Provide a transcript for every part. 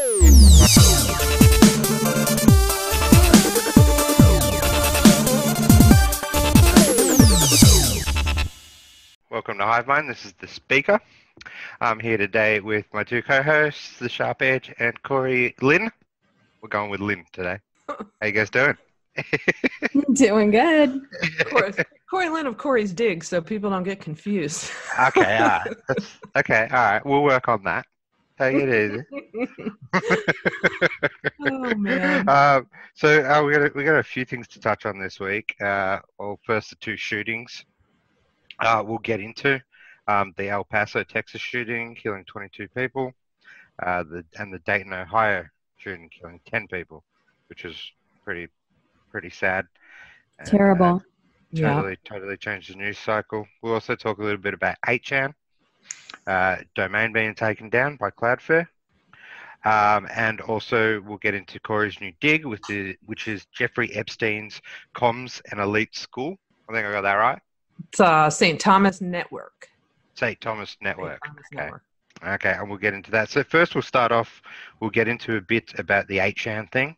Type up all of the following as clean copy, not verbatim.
Welcome to HiveMind. This is the speaker. I'm here today with my two co-hosts, the Sharp Edge and Corey Lynn. We're going with Lynn today. How you guys doing? Doing good. Corey Lynn of Corey's Dig, so people don't get confused. Okay, all right. Okay, all right. We'll work on that. Take it easy. Oh man. We got a few things to touch on this week. Well, first the two shootings. We'll get into the El Paso, Texas shooting, killing 22 people, and the Dayton, Ohio shooting, killing 10 people, which is pretty sad. Terrible. Totally changed the news cycle. We'll also talk a little bit about H1veM1nd, domain being taken down by Cloudflare, and also we'll get into Corey's new dig, which is Jeffrey Epstein's Comms and Elite School. I think I got that right. It's St. Thomas Network. St. Thomas Network. Network. Okay, and we'll get into that. So first we'll get into a bit about the H1veM1nd thing.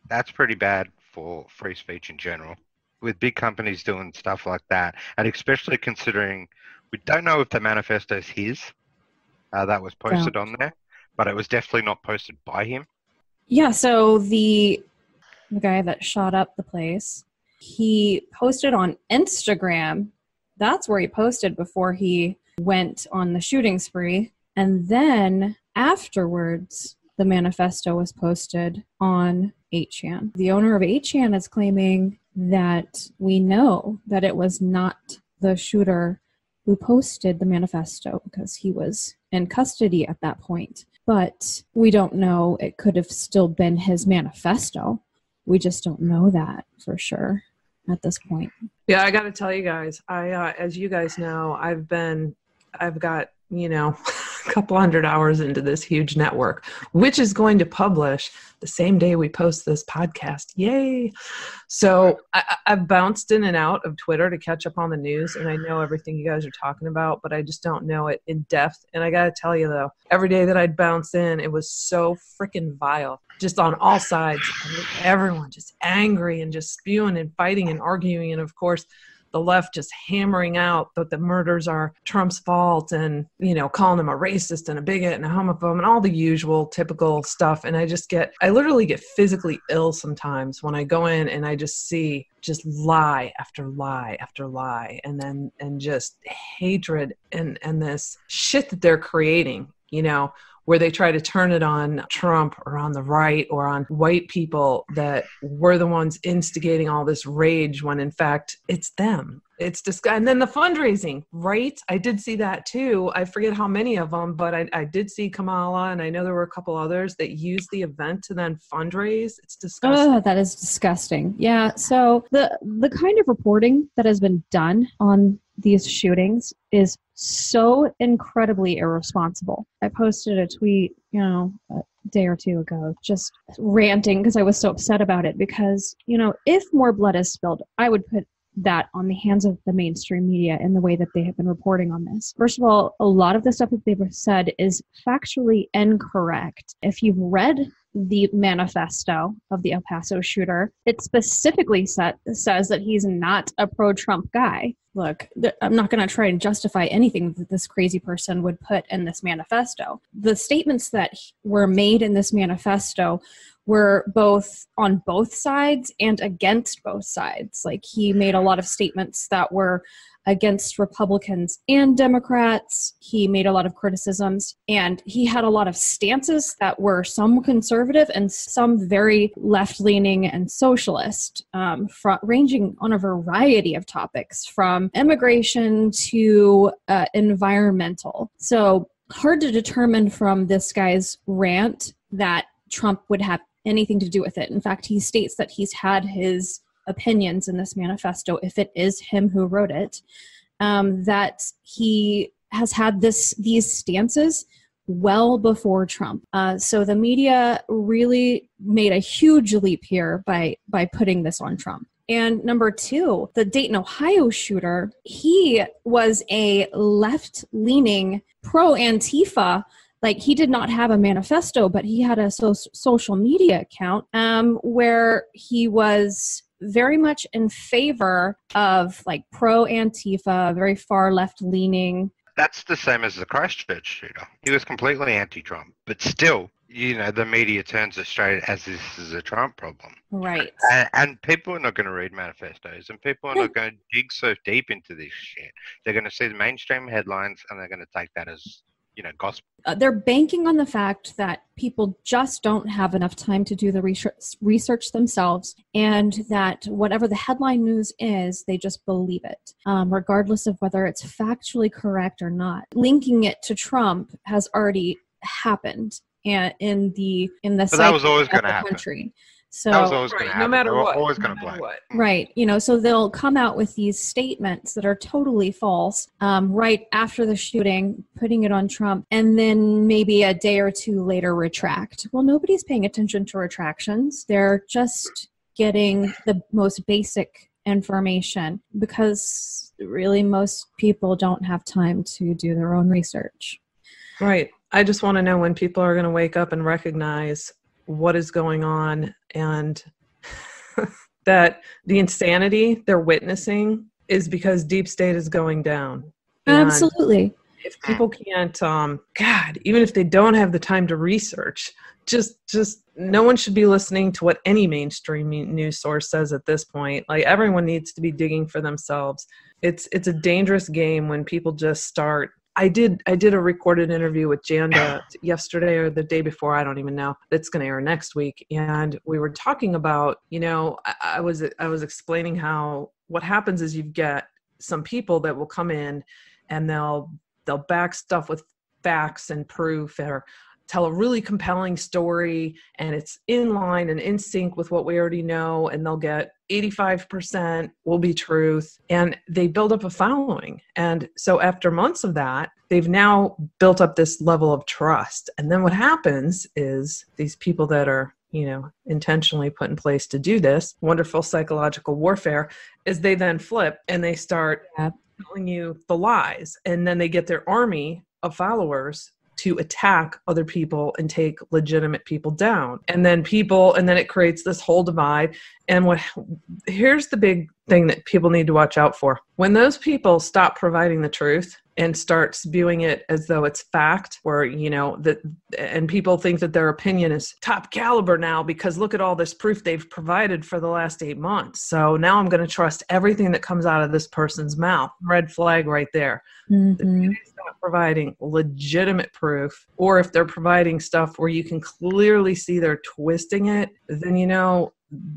That's pretty bad for free speech in general, with big companies doing stuff like that, and especially considering we don't know if the manifesto is his, that was posted on there, but it was definitely not posted by him. Yeah, so the guy that shot up the place, he posted on Instagram. That's where he posted before he went on the shooting spree. And then afterwards, the manifesto was posted on H1veM1nd. The owner of H1veM1nd is claiming that we know that it was not the shooter who posted the manifesto because he was in custody at that point. But we don't know. It could have still been his manifesto. We just don't know that for sure at this point. Yeah, I got to tell you guys, as you guys know, I've got, a couple hundred hours into this huge network, which is going to publish the same day we post this podcast. Yay. So I've bounced in and out of Twitter to catch up on the news, and I know everything you guys are talking about, but I just don't know it in depth. And I got to tell you though, every day that I'd bounce in, it was so freaking vile, just on all sides. I mean, everyone just angry and just spewing and fighting and arguing. And of course, the left just hammering out that the murders are Trump's fault and, calling him a racist and a bigot and a homophobe and all the usual typical stuff. And I literally get physically ill sometimes when I go in and I just see just lie after lie after lie, and just hatred and this shit that they're creating, where they try to turn it on Trump or on the right or on white people, that we're the ones instigating all this rage when in fact it's them. It's disgusting. And then the fundraising, right? I did see that too. I forget how many of them, but I did see Kamala, and I know there were a couple others that used the event to then fundraise. It's disgusting. Oh, that is disgusting. Yeah. So the kind of reporting that has been done on these shootings is so incredibly irresponsible. I posted a tweet, a day or two ago, just ranting because I was so upset about it because, if more blood is spilled, I would put that on the hands of the mainstream media in the way that they have been reporting on this. First of all, a lot of the stuff that they've said is factually incorrect. If you've read the manifesto of the El Paso shooter, it specifically says that he's not a pro-Trump guy. Look, I'm not going to try and justify anything that this crazy person would put in this manifesto. The statements that were made in this manifesto were both on both sides and against both sides. Like, he made a lot of statements that were against Republicans and Democrats. He made a lot of criticisms, and he had a lot of stances that were some conservative and some very left-leaning and socialist, ranging on a variety of topics, from immigration to environmental. So hard to determine from this guy's rant that Trump would have anything to do with it. In fact, he states that he's had his opinions in this manifesto, if it is him who wrote it, that he has had these stances well before Trump. So the media really made a huge leap here by putting this on Trump. And number two, the Dayton, Ohio shooter, he was a left-leaning pro-Antifa like he did not have a manifesto, but he had a social media account where he was very much in favor of like pro-Antifa, very far left-leaning. That's the same as the Christchurch shooter. He was completely anti-Trump, but still, the media turns it straight as this is a Trump problem. Right. And people are not going to read manifestos, and people are not going to dig so deep into this shit. They're going to see the mainstream headlines, and they're going to take that as, gospel. They're banking on the fact that people just don't have enough time to do the research themselves, and that whatever the headline news is, they just believe it, regardless of whether it's factually correct or not. Linking it to Trump has already happened, and in the but that was always going to happen. Country. So that was always going to happen. No matter what. Always going to blame. Right. So they'll come out with these statements that are totally false right after the shooting, putting it on Trump, and then maybe a day or two later retract. Well, nobody's paying attention to retractions. They're just getting the most basic information because really most people don't have time to do their own research. Right. I just want to know when people are going to wake up and recognize what is going on, and that the insanity they're witnessing is because deep state is going down. And absolutely. If people can't, God, even if they don't have the time to research, just no one should be listening to what any mainstream news source says at this point. Like, everyone needs to be digging for themselves. It's a dangerous game when people just start. I did a recorded interview with Janda yesterday or the day before, I don't even know. It's going to air next week, and we were talking about, I was explaining how what happens is you get some people that will come in and they'll back stuff with facts and proof, or tell a really compelling story, and it's in line and in sync with what we already know, and they'll get 85% will be truth, and they build up a following. And so after months of that, they've now built up this level of trust. And then what happens is these people that are, intentionally put in place to do this wonderful psychological warfare, is they then flip and they start telling you the lies, and then they get their army of followers to attack other people and take legitimate people down. And then it creates this whole divide. And here's the big thing that people need to watch out for. When those people stop providing the truth and start spewing it as though it's fact, or, and people think that their opinion is top caliber now because look at all this proof they've provided for the last 8 months. So now I'm going to trust everything that comes out of this person's mouth. Red flag right there. Mm-hmm. If they stop providing legitimate proof, or if they're providing stuff where you can clearly see they're twisting it, then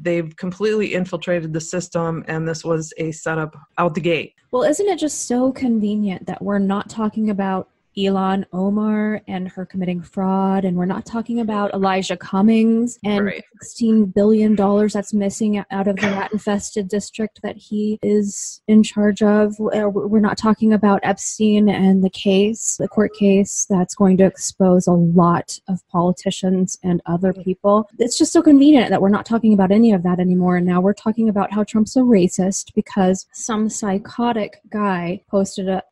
they've completely infiltrated the system, and this was a setup out the gate. Well, isn't it just so convenient that we're not talking about Ilhan Omar and her committing fraud, and we're not talking about Elijah Cummings and $16 billion that's missing out of the rat-infested district that he is in charge of. We're not talking about Epstein and the court case that's going to expose a lot of politicians and other people. It's just so convenient that we're not talking about any of that anymore. And now we're talking about how Trump's a racist because some psychotic guy posted on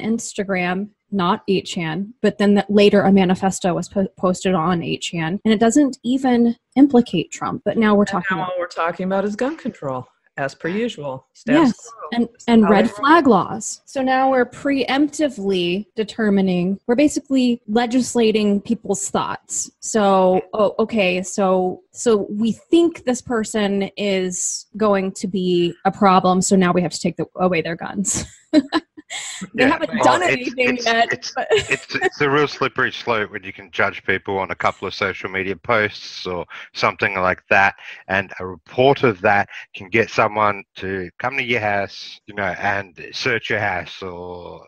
Instagram, not 8chan, but then later a manifesto was posted on 8chan, and it doesn't even implicate Trump. But now we're talking. All we're talking about is gun control, as per usual. Yes, and red flag laws. So now we're preemptively determining. We're basically legislating people's thoughts. So so we think this person is going to be a problem. So now we have to take away their guns. They haven't done anything yet. It's a real slippery slope when you can judge people on a couple of social media posts or something like that, and a report of that can get someone to come to your house, and search your house, or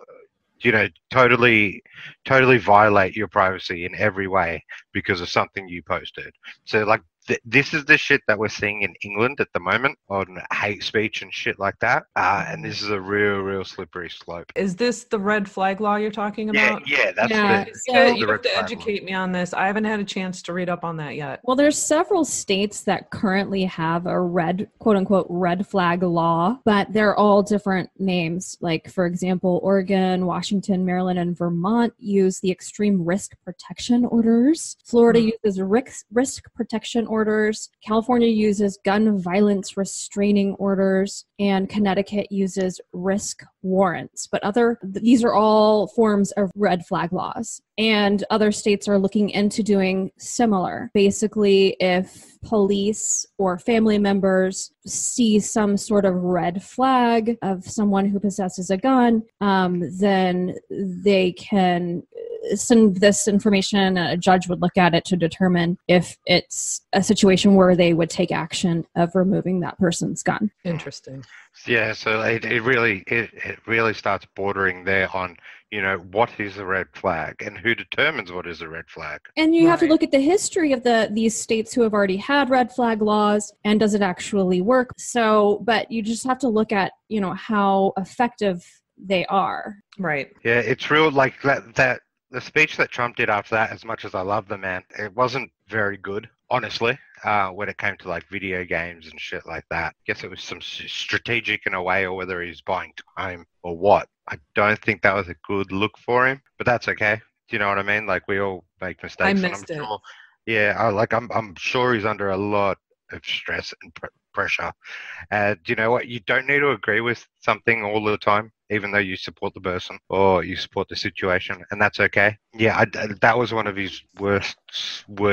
totally violate your privacy in every way because of something you posted. So, like, this is the shit that we're seeing in England at the moment on hate speech and shit like that. And this is a real slippery slope. Is this the red flag law you're talking about? Yeah, that's You have to educate me on this. I haven't had a chance to read up on that yet. Well, there's several states that currently have a quote unquote red flag law, but they're all different names. Like, for example, Oregon, Washington, Maryland, and Vermont use the extreme risk protection orders. Florida uses risk protection orders. California uses gun violence restraining orders, and Connecticut uses risk warrants. But these are all forms of red flag laws. And other states are looking into doing similar. Basically, if police or family members see some sort of red flag of someone who possesses a gun, then they can send this information. A judge would look at it to determine if it's a situation where they would take action of removing that person's gun. Interesting. Yeah, so it really starts bordering there on, what is a red flag and who determines what is a red flag. And you have to look at the history of these states who have already had red flag laws, and does it actually work? But you just have to look at, how effective they are. Right. Yeah, it's real, like that the speech that Trump did after that, as much as I love the man, it wasn't very good, honestly, when it came to like video games and shit like that. I guess it was some strategic in a way, or whether he's buying time or what. I don't think that was a good look for him, but that's okay. Do you know what I mean? Like, we all make mistakes. I missed it. Sure, I'm sure he's under a lot of stress and pressure. And you know what? You don't need to agree with something all the time, even though you support the person or you support the situation, and that's okay. Yeah, that was one of his worst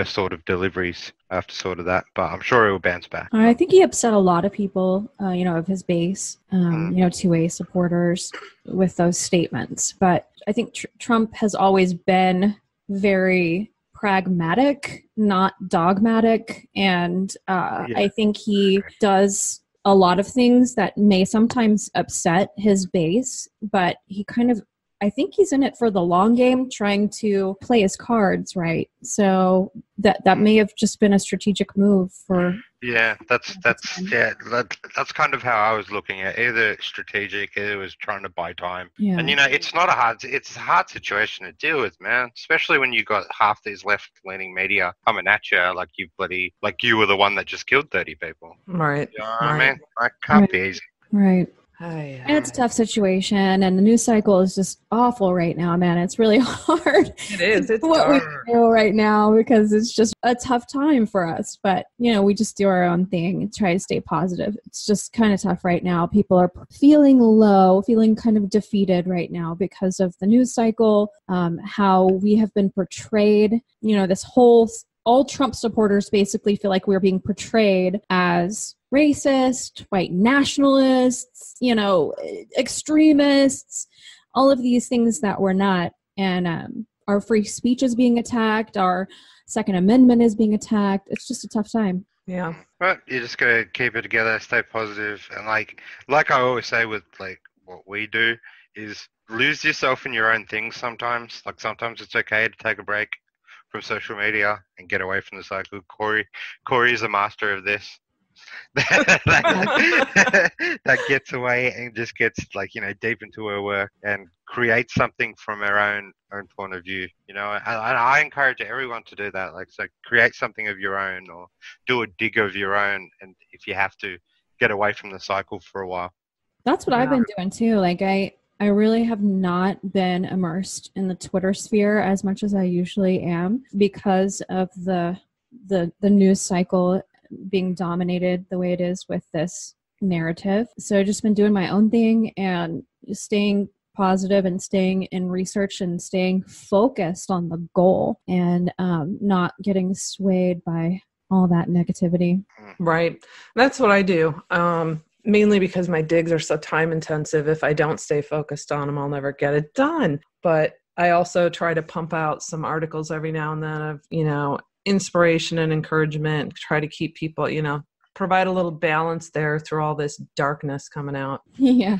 sort of deliveries after sort of that, but I'm sure he will bounce back. I think he upset a lot of people, of his base, 2A supporters with those statements. But I think Trump has always been very pragmatic, not dogmatic, and I think he does a lot of things that may sometimes upset his base, but I think he's in it for the long game, trying to play his cards right. So that may have just been a strategic move for. Yeah, that's kind of how I was looking at it. Either strategic, either was trying to buy time. Yeah. And it's a hard situation to deal with, man. Especially when you got half these left-leaning media coming at you, like you were the one that just killed 30 people. Right. You know what I mean? That can't be easy. Right. And it's a tough situation, and the news cycle is just awful right now, man. It's really hard. It is. It's what hard. we do right now, because it's just a tough time for us. But, we just do our own thing and try to stay positive. It's just kind of tough right now. People are feeling low, feeling kind of defeated right now because of the news cycle, how we have been portrayed, all Trump supporters basically feel like we're being portrayed as racist, white nationalists, extremists, all of these things that we're not. And our free speech is being attacked. Our Second Amendment is being attacked. It's just a tough time. Yeah. But you just gotta keep it together, stay positive, and like I always say with like what we do is lose yourself in your own things sometimes. Like, sometimes it's okay to take a break from social media and get away from the cycle. Corey is a master of this. that gets away and just gets deep into her work and creates something from her own point of view. And I encourage everyone to do that. So create something of your own, or do a dig of your own, and if you have to, get away from the cycle for a while. That's what I've been doing too. I really have not been immersed in the Twitter sphere as much as I usually am, because of the news cycle being dominated the way it is with this narrative. So I've just been doing my own thing and staying positive and staying in research and staying focused on the goal, and not getting swayed by all that negativity. Right. That's what I do. Mainly because my digs are so time intensive. If I don't stay focused on them, I'll never get it done. But I also try to pump out some articles every now and then of, inspiration and encouragement, try to keep people, provide a little balance there through all this darkness coming out. Yeah.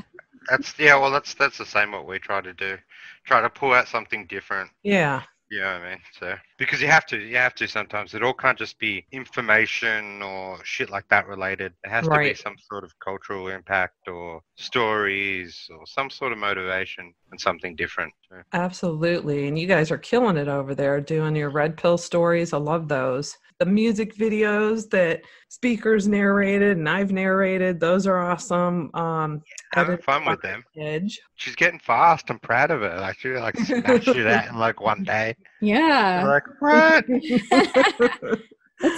That's the same what we try to do. Try to pull out something different. Yeah. You know what I mean? So because you have to sometimes. It all can't just be information or shit like that related. It has to be Right. some sort of cultural impact or stories or some sort of motivation and something different. So. Absolutely. And you guys are killing it over there doing your red pill stories. I love those. The music videos that speakers narrated and I've narrated, those are awesome. Having Edited fun by with them. Edge. She's getting fast. I'm proud of her. Like she like smashed it out in like one day. Yeah. You're like, what?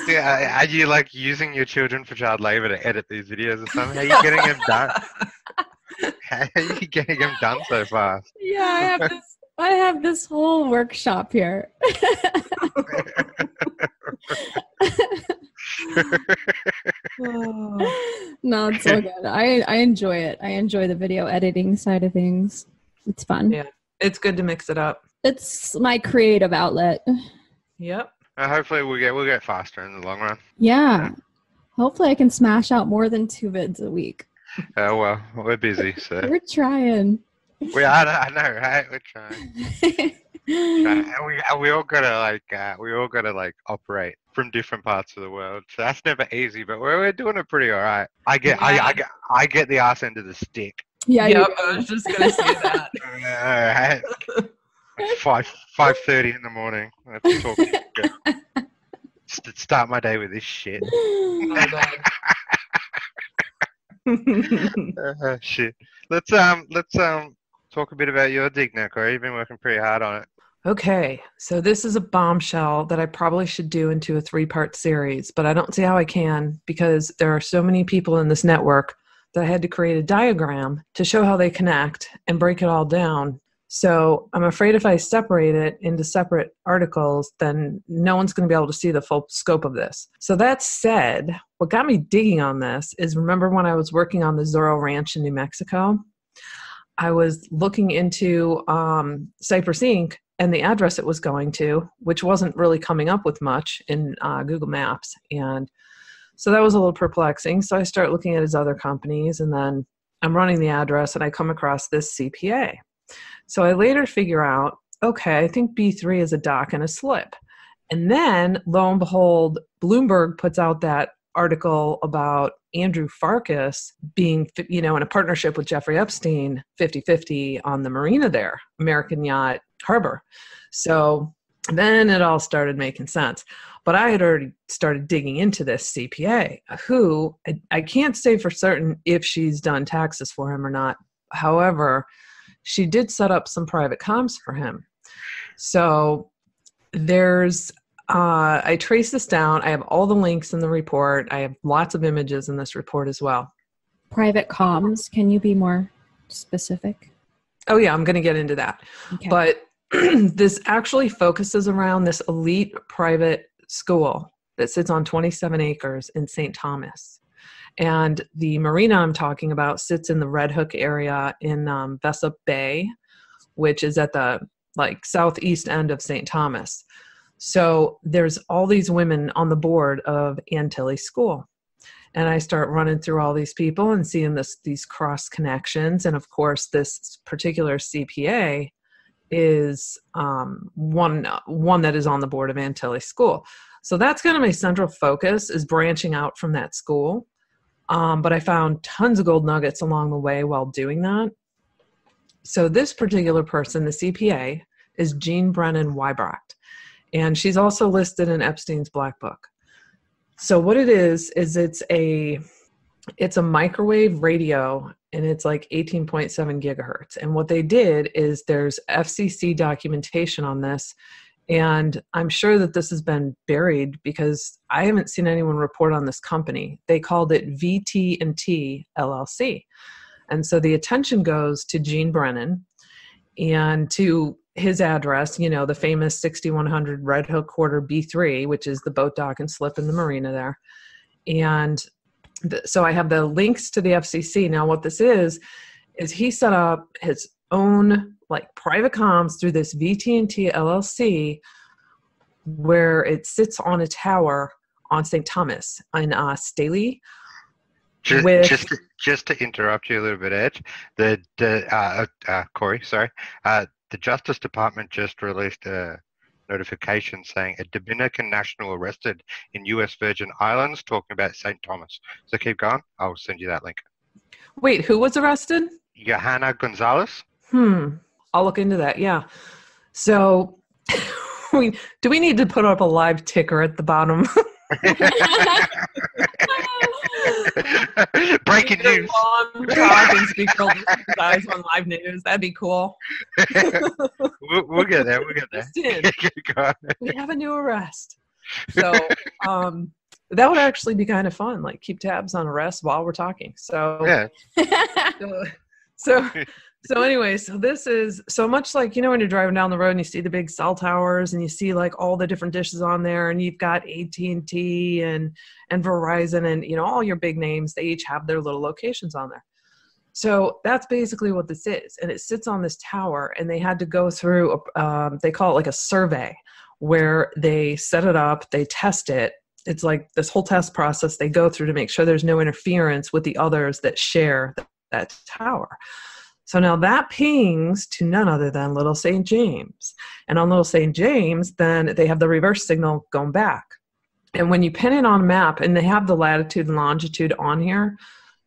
Yeah, are you like using your children for child labor to edit these videos or something? How are you getting them done? How are you getting them done so fast? Yeah, I have this whole workshop here. No, it's so good. I enjoy it. I enjoy the video editing side of things. It's fun. Yeah, it's good to mix it up. It's my creative outlet. Yep. Hopefully we'll get faster in the long run. Yeah. Hopefully I can smash out more than 2 vids a week. Oh well, we're busy, so We're trying. I know, right? We're trying. And we all gotta like operate from different parts of the world. So that's never easy, but we're doing it pretty all right. I get the arse end of the stick. Yeah. Yep, I was just gonna say that. Right? 5:30 in the morning. I have to talk shit. Start my day with this shit. Oh, God. Shit. Let's talk a bit about your dig now, Corey. You've been working pretty hard on it. Okay, so this is a bombshell that I probably should do into a 3-part series, but I don't see how I can because there are so many people in this network that I had to create a diagram to show how they connect and break it all down. So I'm afraid if I separate it into separate articles, then no one's going to be able to see the full scope of this. So that said, what got me digging on this is remember when I was working on the Zorro Ranch in New Mexico? I was looking into Cypress Inc. and the address it was going to, which wasn't really coming up with much in Google Maps. And so that was a little perplexing. So I start looking at his other companies, and then I'm running the address, and I come across this CPA. So I later figure out, okay, I think B3 is a dock and a slip. And then, lo and behold, Bloomberg puts out that article about Andrew Farkas being, in a partnership with Jeffrey Epstein, 50-50 on the marina there, American Yacht Harbor. So then it all started making sense. But I had already started digging into this CPA, who I can't say for certain if she's done taxes for him or not. However, she did set up some private comms for him. So there's, I trace this down. I have all the links in the report. I have lots of images in this report as well. Private comms. Can you be more specific? Oh yeah, I'm going to get into that. Okay. But this actually focuses around this elite private school that sits on 27 acres in St. Thomas. And the marina I'm talking about sits in the Red Hook area in Vesa Bay, which is at the southeast end of St. Thomas. So there's all these women on the board of Antilles School. And I start running through all these people and seeing these cross connections. And of course, this particular CPA is one that is on the board of Antilles School. So that's kind of my central focus, is branching out from that school. But I found tons of gold nuggets along the way while doing that. So this particular person, the CPA, is Jean Brennan Weibrecht. And she's also listed in Epstein's Black Book. So what it is it's a microwave radio, and it's like 18.7 gigahertz. And what they did is there's FCC documentation on this. And I'm sure that this has been buried because I haven't seen anyone report on this company. They called it VT&T LLC. And so the attention goes to Gene Brennan and to his address, the famous 6100 Red Hook Quarter B3, which is the boat dock and slip in the marina there. And so I have the links to the FCC. Now what this is he set up his own private comms through this VT&T LLC, where it sits on a tower on St. Thomas in Staley. Just to interrupt you a little bit, Ed, Corey, sorry. The Justice Department just released a notification saying a Dominican national arrested in U.S. Virgin Islands, talking about St. Thomas. So keep going. I'll send you that link. Wait, who was arrested? Johanna Gonzalez. I'll look into that. Yeah. So, do we need to put up a live ticker at the bottom? Breaking news. Long talk and speak for guys on live news. That'd be cool. We'll get there. We'll get there. We have a new arrest. So that would actually be kind of fun. Like keep tabs on arrests while we're talking. So yeah. So anyway, so this is so much like, you know, when you're driving down the road and you see the big cell towers and you see like all the different dishes on there and you've got AT&T and Verizon and, you know, all your big names, they each have their little locations on there. So that's basically what this is. And it sits on this tower and they had to go through, they call it like a survey where they set it up, they test it. It's like this whole test process they go through to make sure there's no interference with the others that share that tower. So now that pings to none other than Little St. James. And on Little St. James, then they have the reverse signal going back. And when you pin it on a map, and they have the latitude and longitude on here,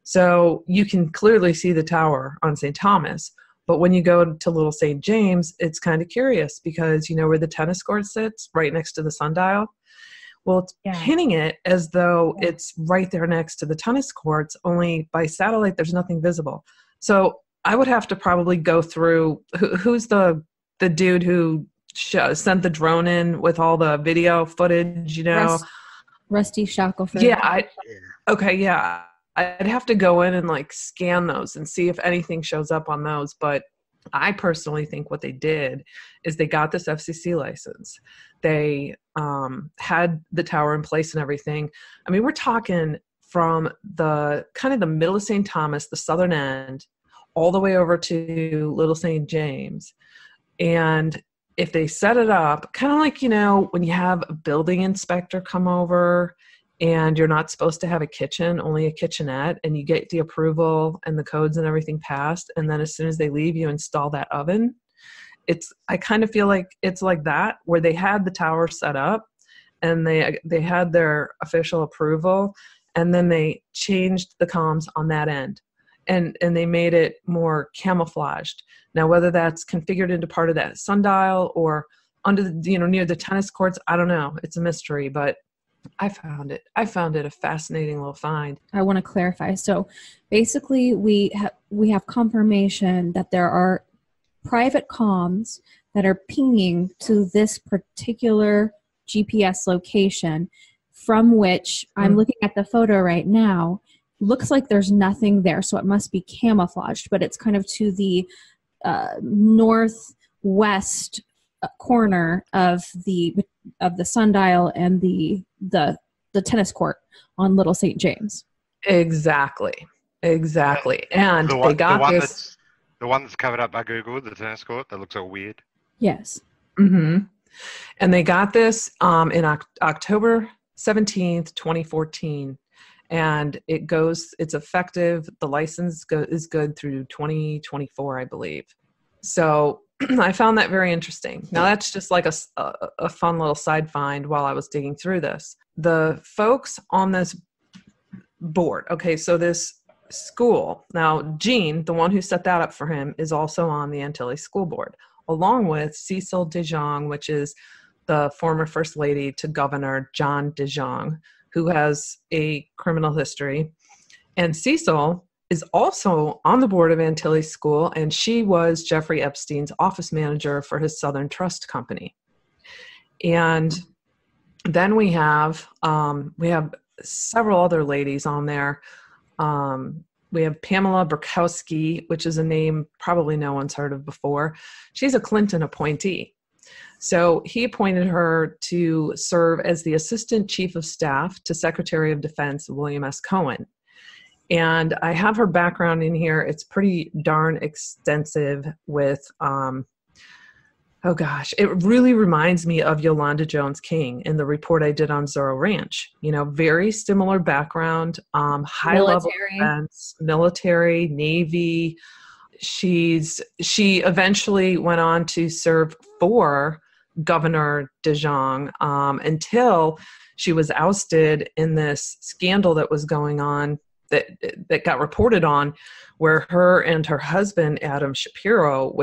so you can clearly see the tower on St. Thomas. But when you go to Little St. James, it's kind of curious because you know where the tennis court sits, right next to the sundial? Well, it's pinning it as though it's right there next to the tennis courts, only by satellite, there's nothing visible. So I would have to probably go through, who's the dude who sent the drone in with all the video footage, you know? Rusty Shackelford. Yeah. I'd have to go in and like scan those and see if anything shows up on those. But I personally think what they did is they got this FCC license. They had the tower in place and everything. I mean, we're talking from the kind of the middle of St. Thomas, the southern end, all the way over to Little St. James. And if they set it up, kind of like, you know, when you have a building inspector come over and you're not supposed to have a kitchen, only a kitchenette, and you get the approval and the codes and everything passed, and then as soon as they leave, you install that oven. I kind of feel like it's like that, where they had the tower set up and they had their official approval, and then they changed the comms on that end. And they made it more camouflaged. Now, whether that's configured into part of that sundial or under the, you know, near the tennis courts, I don't know. It's a mystery, but I found it a fascinating little find. I want to clarify. So basically we have confirmation that there are private comms that are pinging to this particular GPS location, from which I'm looking at the photo right now. Looks like there's nothing there, so it must be camouflaged, but it's kind of to the northwest corner of the sundial and the tennis court on Little St. James. Exactly. And they got this. The one that's covered up by Google, the tennis court, that looks all weird. Yes. Mm-hmm. And they got this in October 17th, 2014. And it's effective. The license is good through 2024, I believe. So I found that very interesting. Now that's just like a fun little side find while I was digging through this. The folks on this board, okay, so this school, now Gene, the one who set that up for him, is also on the Antilles School Board, along with Cecil DeJong, which is the former First Lady to Governor John DeJong, who has a criminal history. And Cecil is also on the board of Antilles School, and she was Jeffrey Epstein's office manager for his Southern Trust Company. And then we have several other ladies on there. We have Pamela Burkowski, which is a name probably no one's heard of before. She's a Clinton appointee. So he appointed her to serve as the Assistant Chief of Staff to Secretary of Defense William S. Cohen. And I have her background in here. It's pretty darn extensive with, it really reminds me of Yolanda Jones King in the report I did on Zorro Ranch. You know, very similar background, high-level defense, military, Navy. She eventually went on to serve for Governor DeJong until she was ousted in this scandal that was going on that got reported on, where her and her husband, Adam Shapiro,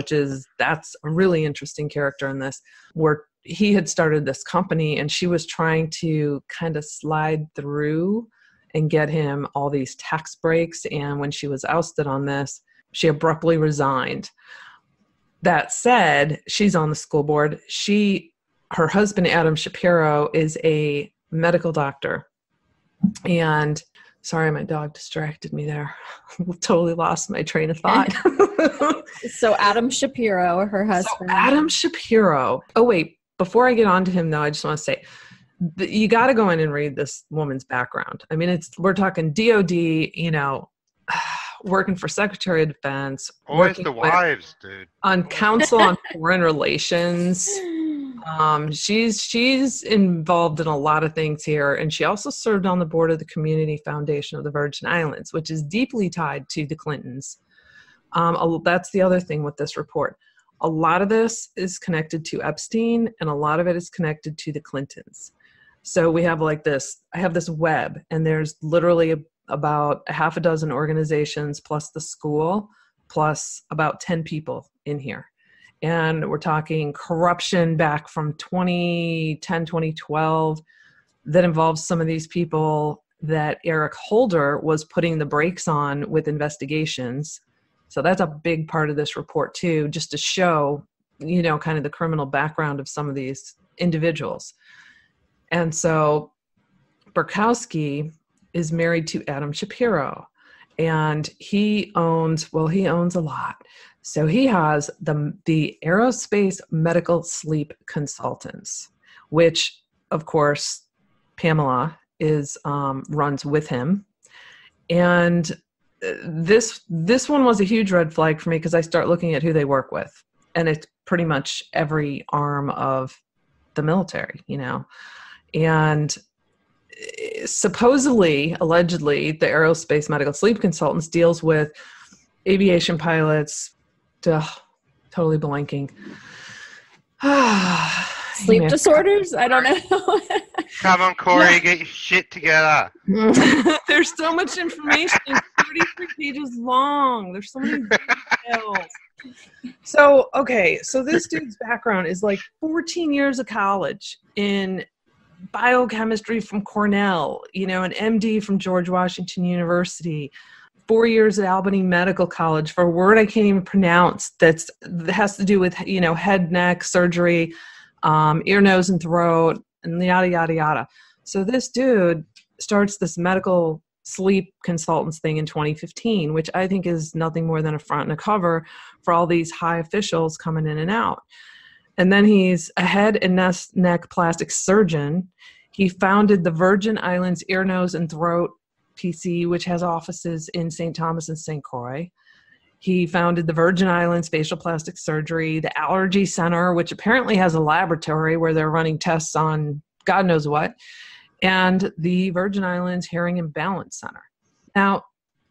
that's a really interesting character in this, where he had started this company and she was trying to kind of slide through and get him all these tax breaks. And when she was ousted on this, she abruptly resigned. That said, she's on the school board. Her husband, Adam Shapiro, is a medical doctor. And sorry, my dog distracted me there. Totally lost my train of thought. So Adam Shapiro, her husband. So Adam Shapiro. Oh, wait. Before I get on to him, though, I just want to say, you got to go in and read this woman's background. I mean, we're talking DOD, working for Secretary of Defense. Always the wives, dude. On Council on Foreign Relations. She's involved in a lot of things here, and she also served on the board of the Community Foundation of the Virgin Islands, which is deeply tied to the Clintons. That's the other thing with this report. A lot of this is connected to Epstein, and a lot of it is connected to the Clintons. So we have I have this web, and there's literally about a half a dozen organizations plus the school, plus about 10 people in here. And we're talking corruption back from 2010, 2012 that involves some of these people that Eric Holder was putting the brakes on with investigations. So that's a big part of this report too, just to show, kind of the criminal background of some of these individuals. And so Burkowski is married to Adam Shapiro, and he owns a lot. So he has the Aerospace Medical Sleep Consultants, which, of course, Pamela runs with him. And this one was a huge red flag for me, because I start looking at who they work with, and it's pretty much every arm of the military, And supposedly, allegedly, the Aerospace Medical Sleep Consultants deals with aviation pilots. Totally blanking. Sleep disorders? I don't know. Come on, Corey, get your shit together. There's so much information. 33 pages long. There's so many details. So this dude's background is 14 years of college in biochemistry from Cornell, an MD from George Washington University, 4 years at Albany Medical College for a word I can't even pronounce that has to do with, head, neck, surgery, ear, nose, and throat, and yada, yada, yada. So this dude starts this medical sleep consultants thing in 2015, which I think is nothing more than a front and a cover for all these high officials coming in and out. And then he's a head and neck plastic surgeon. He founded the Virgin Islands Ear, Nose, and Throat PC, which has offices in St. Thomas and St. Croix. He founded the Virgin Islands Facial Plastic Surgery, the Allergy Center, which apparently has a laboratory where they're running tests on God knows what, and the Virgin Islands Hearing and Balance Center. Now,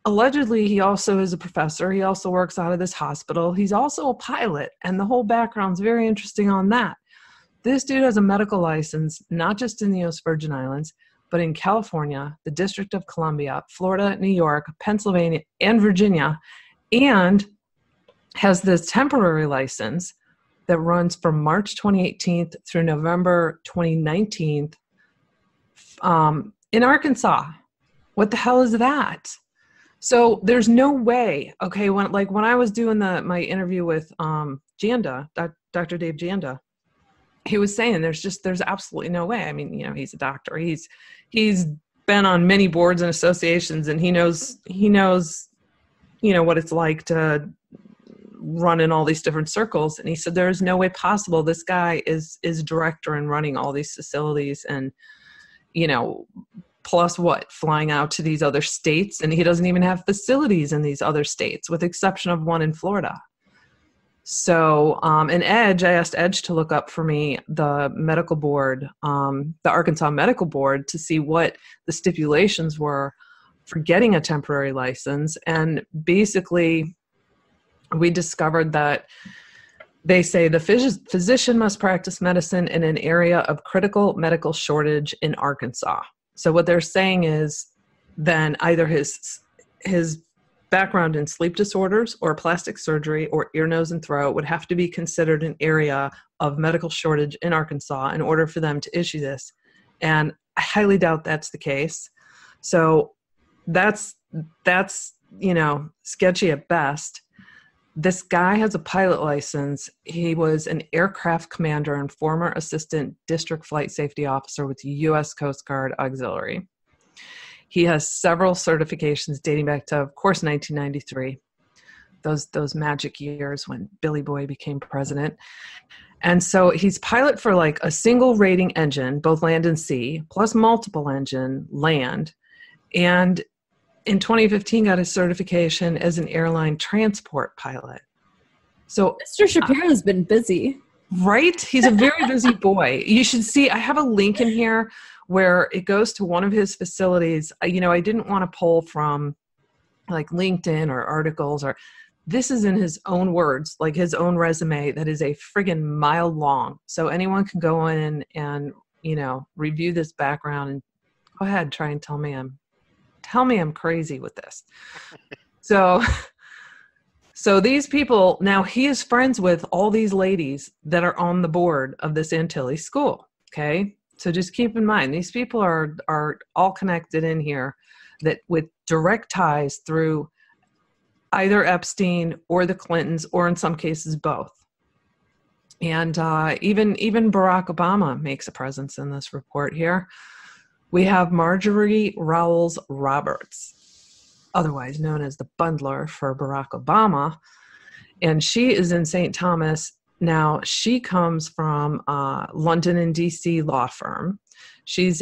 allegedly, he also is a professor. He also works out of this hospital. He's also a pilot, and the whole background's very interesting on that. This dude has a medical license, not just in the U.S. Virgin Islands, but in California, the District of Columbia, Florida, New York, Pennsylvania, and Virginia, and has this temporary license that runs from March 2018 through November 2019 in Arkansas. What the hell is that? So there's no way. Okay, when I was doing my interview with Janda, Dr. Dave Janda, he was saying there's absolutely no way. I mean, he's a doctor. He's been on many boards and associations, and he knows what it's like to run in all these different circles. And he said there's no way possible this guy is director and running all these facilities, and plus flying out to these other states, and he doesn't even have facilities in these other states, with exception of one in Florida. So, and Edge, I asked Edge to look up for me the medical board, the Arkansas Medical Board, to see what the stipulations were for getting a temporary license. And basically, we discovered that They say the physician must practice medicine in an area of critical medical shortage in Arkansas. So what they're saying is then either his background in sleep disorders or plastic surgery or ear, nose, and throat would have to be considered an area of medical shortage in Arkansas in order for them to issue this. And I highly doubt that's the case. So that's sketchy at best. This guy has a pilot license. He was an aircraft commander and former assistant district flight safety officer with the U.S. Coast Guard Auxiliary. He has several certifications dating back to, of course, 1993, those magic years when Billy Boy became president. And so he's pilot for like a single rating engine, both land and sea, plus multiple engine land. And in 2015 got his certification as an airline transport pilot. So Mr. Shapiro's been busy. Right? He's a very busy boy. You should see, I have a link in here where it goes to one of his facilities. I didn't want to pull from like LinkedIn or articles, or this is in his own words, like his own resume that is a friggin' mile long. So anyone can go in and, review this background and go ahead, try and tell me I'm crazy with this. So these people, now he is friends with all these ladies that are on the board of this Antilles school. Okay. So just keep in mind, these people are all connected in here that with direct ties through either Epstein or the Clintons, or in some cases both. And even Barack Obama makes a presence in this report here. We have Marjorie Rowles Roberts, otherwise known as the bundler for Barack Obama. And she is in St. Thomas. Now, she comes from London and DC law firm. She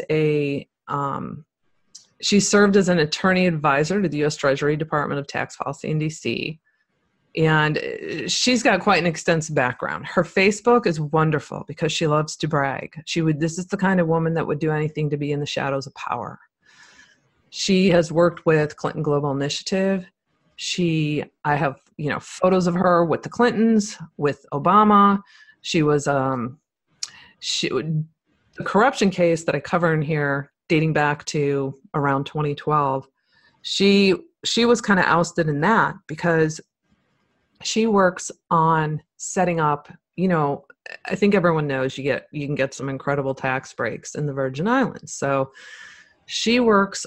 served as an attorney advisor to the U.S. Treasury Department of Tax Policy in DC. And she's got quite an extensive background. Her Facebook is wonderful because she loves to brag. This is the kind of woman that would do anything to be in the shadows of power. She has worked with Clinton Global Initiative. I have, photos of her with the Clintons, with Obama. She was, the corruption case that I cover in here dating back to around 2012. She was kind of ousted in that because she works on setting up, I think everyone knows you can get some incredible tax breaks in the Virgin Islands. So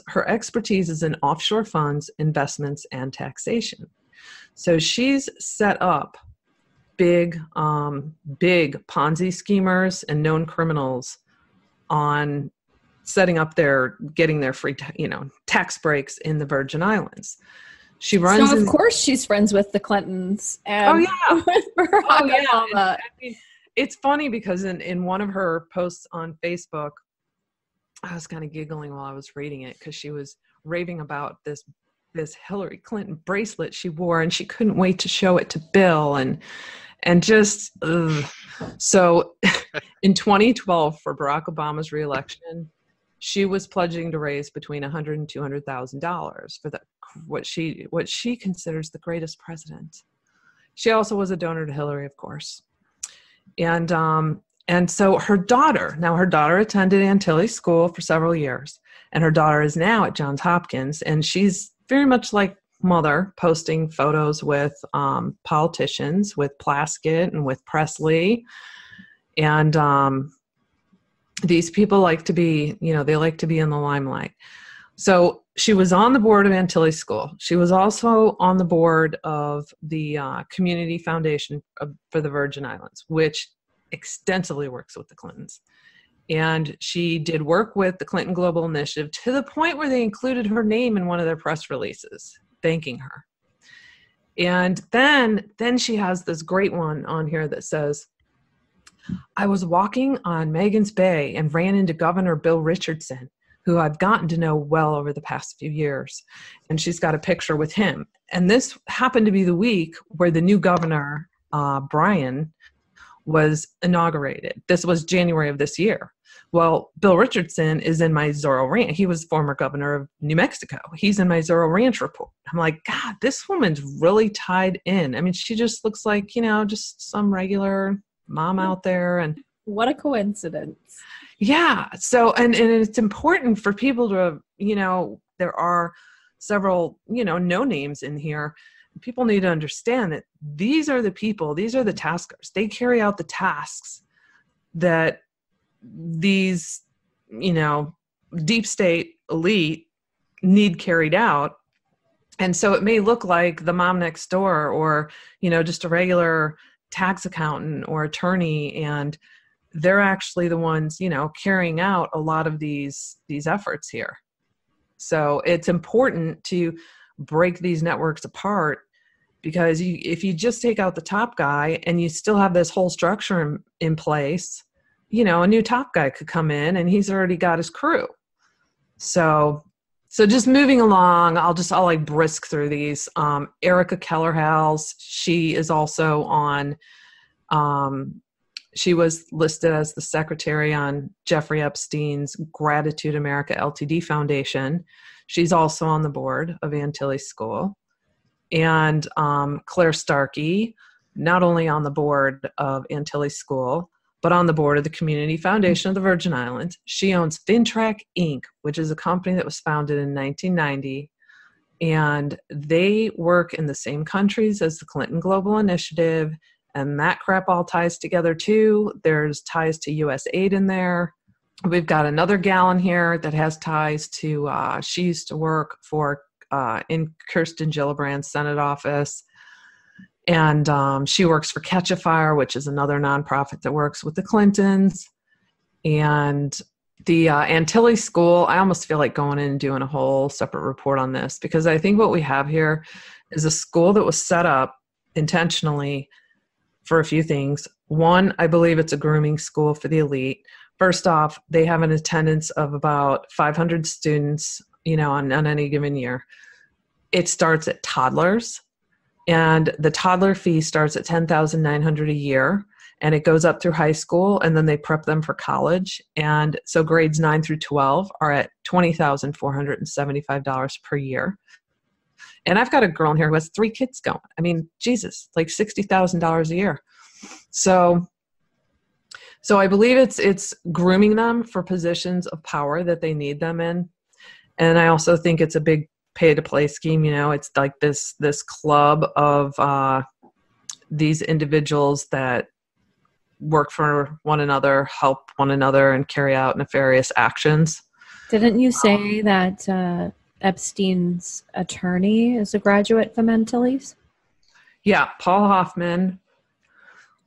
her expertise is in offshore funds, investments, and taxation. So she's set up big Ponzi schemers and known criminals on setting up getting their free, tax breaks in the Virgin Islands. She runs. So of course she's friends with the Clintons. And with Barack Obama. It's funny because in one of her posts on Facebook, I was kind of giggling while I was reading it because she was raving about this Hillary Clinton bracelet she wore, and she couldn't wait to show it to Bill, and just so in 2012 for Barack Obama's reelection, she was pledging to raise between $100,000 and $200,000 for what she considers the greatest president. She also was a donor to Hillary, of course. And so her daughter attended Antilles School for several years, and her daughter is now at Johns Hopkins, and she's very much like mother, posting photos with politicians, with Plaskett and with Presley. And these people like to be, they like to be in the limelight. So she was on the board of Antilles School. She was also on the board of the Community Foundation for the Virgin Islands, which extensively works with the Clintons. And she did work with the Clinton Global Initiative to the point where they included her name in one of their press releases, thanking her. And then she has this great one on here that says, I was walking on Megan's Bay and ran into Governor Bill Richardson, who I've gotten to know well over the past few years. And she's got a picture with him. And this happened to be the week where the new governor, Brian, was inaugurated. This was January of this year. Well, Bill Richardson is in my Zorro Ranch. He was former governor of New Mexico. He's in my Zorro Ranch report. I'm like, God, this woman's really tied in. I mean, she just looks like, just some regular mom out there. And what a coincidence. Yeah. So, and it's important for people to, there are several, no names in here. People need to understand that these are the people, these are the taskers. They carry out the tasks that these, deep state elite need carried out. And so it may look like the mom next door or, just a regular tax accountant or attorney, and they're actually the ones, carrying out a lot of these efforts here. So it's important to break these networks apart, because if you just take out the top guy and you still have this whole structure in place, a new top guy could come in and he's already got his crew. So just moving along, I'll like brisk through these. Erica Kellerhouse, she is also on, she was listed as the secretary on Jeffrey Epstein's Gratitude America LTD Foundation. She's also on the board of Antilles School. And Claire Starkey, not only on the board of Antilles School, but on the board of the Community Foundation of the Virgin Islands. She owns FinTrack Inc., which is a company that was founded in 1990. And they work in the same countries as the Clinton Global Initiative. And that crap all ties together too. There's ties to USAID in there. We've got another gal in here that has ties to, she used to work for, in Kirsten Gillibrand's Senate office. And she works for Catch a Fire, which is another nonprofit that works with the Clintons. And the Antilles School, I almost feel like going in and doing a whole separate report on this, because I think what we have here is a school that was set up intentionally for a few things. One, I believe it's a grooming school for the elite. First off, they have an attendance of about 500 students, on any given year. It starts at toddlers, and the toddler fee starts at $10,900 a year, and it goes up through high school, and then they prep them for college. And so grades 9 through 12 are at $20,475 per year. And I've got a girl in here who has 3 kids going. I mean, Jesus, like $60,000 a year. So I believe it's grooming them for positions of power that they need them in. And I also think it's a big pay-to-play scheme. It's like this club of these individuals that work for one another, help one another, and carry out nefarious actions. Didn't you say that Epstein's attorney is a graduate from Antilles? Yeah, Paul Hoffman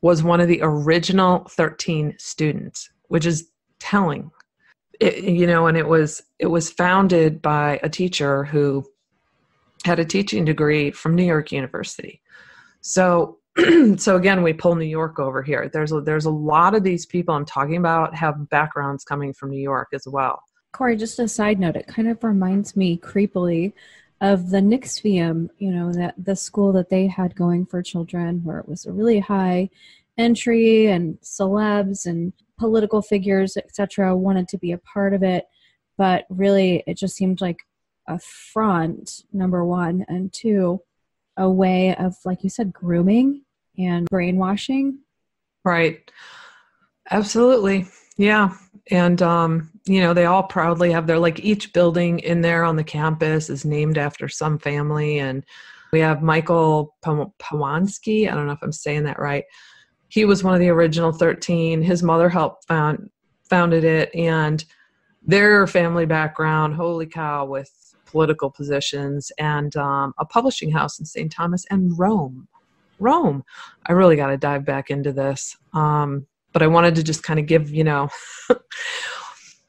was one of the original 13 students, which is telling. And it was founded by a teacher who had a teaching degree from New York University. So again, we pull New York over here. There's a lot of these people I'm talking about have backgrounds coming from New York as well. Corey, just a side note, it kind of reminds me creepily of the H1veM1st, that the school that they had going for children, where it was a really high entry and celebs and political figures, etc., wanted to be a part of it. But really, it just seemed like a front, number one, and two, a way of, like you said, grooming and brainwashing. Right. Absolutely. Yeah. And, they all proudly have each building in there on the campus is named after some family. And we have Michael Pawansky. I don't know if I'm saying that right. He was one of the original 13. His mother helped founded it. And their family background, holy cow, with political positions and a publishing house in St. Thomas and Rome. I really got to dive back into this. But I wanted to just kind of give,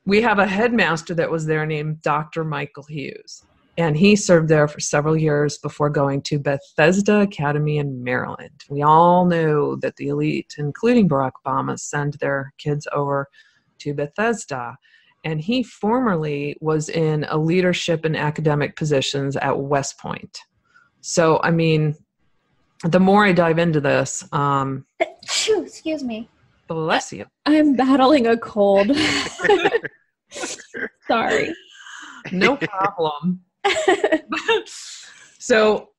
we have a headmaster that was there named Dr. Michael Hughes. And he served there for several years before going to Bethesda Academy in Maryland. We all knew that the elite, including Barack Obama, send their kids over to Bethesda. And he formerly was in a leadership and academic positions at West Point. So, I mean, the more I dive into this... Excuse me. Bless you. I'm battling a cold. Sorry. No problem. So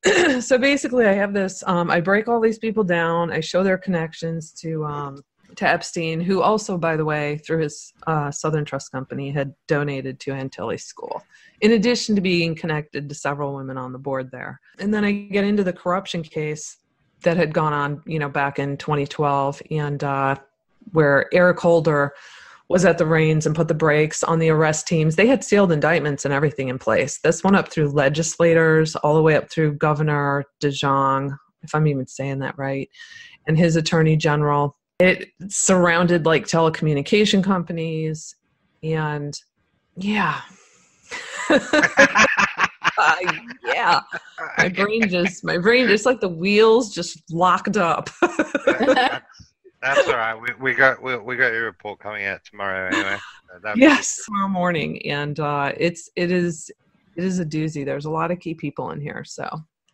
basically I have this, I break all these people down. I show their connections to Epstein, who also, by the way, through his Southern Trust Company, had donated to Antilles School, in addition to being connected to several women on the board there. And then I get into the corruption case that had gone on, back in 2012, and where Eric Holder was at the reins and put the brakes on the arrest teams. They had sealed indictments and everything in place. This went up through legislators, all the way up through Governor DeJong, if I'm even saying that right, and his attorney general. It surrounded like telecommunication companies, and yeah. Yeah. My brain just like the wheels just locked up. That's all right. We got your report coming out tomorrow anyway. Yes, tomorrow morning, and it is a doozy. There's a lot of key people in here, so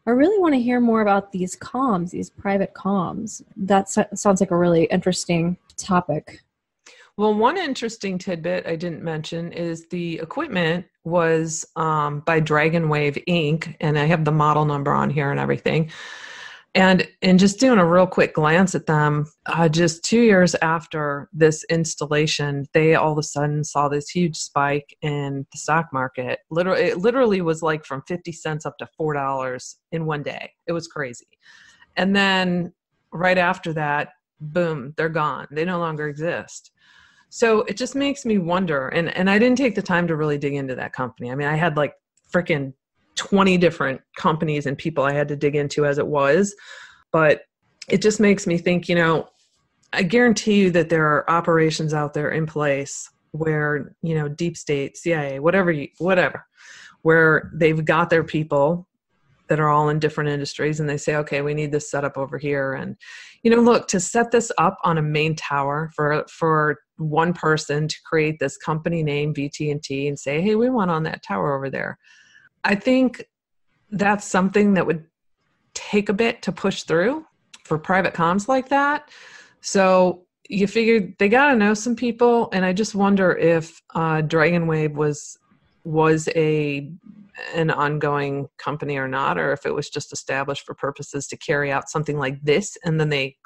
I really want to hear more about these comms, these private comms. That sounds like a really interesting topic. Well, one interesting tidbit I didn't mention is the equipment was by DragonWave Inc., and I have the model number on here and everything. And just doing a real quick glance at them, just 2 years after this installation, they all of a sudden saw this huge spike in the stock market. It literally was like from 50 cents up to $4 in one day. It was crazy. And then right after that, boom, they're gone. They no longer exist. So it just makes me wonder, and I didn't take the time to really dig into that company. I mean, I had like freaking 20 different companies and people I had to dig into as it was, but it just makes me think, I guarantee you that there are operations out there in place where, deep state, CIA, whatever, where they've got their people that are all in different industries, and they say, okay, we need this set up over here. And, look, to set this up on a main tower for one person to create this company name, VT&T, and say, hey, we want on that tower over there. I think that's something that would take a bit to push through for private comms like that. So you figure they got to know some people, and I just wonder if DragonWave was an ongoing company or not, or if it was just established for purposes to carry out something like this, and then they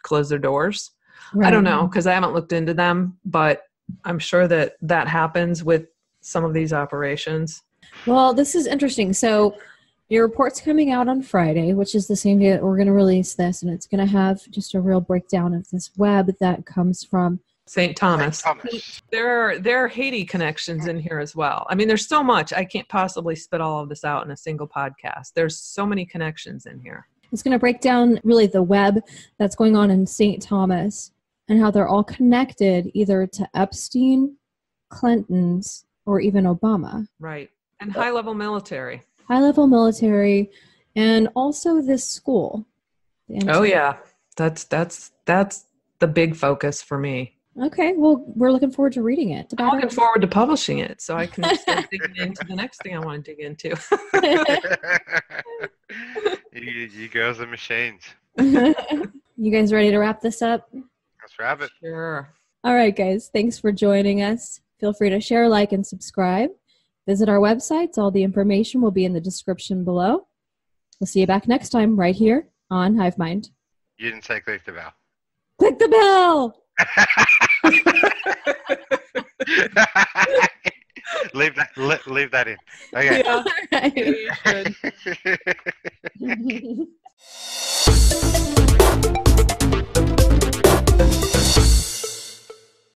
close their doors. Right. I don't know, because I haven't looked into them, but I'm sure that happens with some of these operations. Well, this is interesting. So your report's coming out on Friday, which is the same day that we're going to release this, and it's going to have just a real breakdown of this web that comes from St. Thomas. There are Haiti connections in here as well. I mean, there's so much. I can't possibly spit all of this out in a single podcast. There's so many connections in here. It's going to break down really the web that's going on in St. Thomas and how they're all connected either to Epstein, Clinton's, or even Obama. Right. And high-level military. High-level military, and also this school. Oh, yeah. That's the big focus for me. Okay, well, we're looking forward to reading it. I'm looking forward to publishing it so I can start digging into the next thing I want to dig into. You girls are machines. You guys ready to wrap this up? Let's wrap it. Sure. All right, guys. Thanks for joining us. Feel free to share, like, and subscribe. Visit our websites. All the information will be in the description below. We'll see you back next time right here on Hive Mind. You didn't say click the bell. Click the bell! leave that in. Okay. Yeah. All right. You should.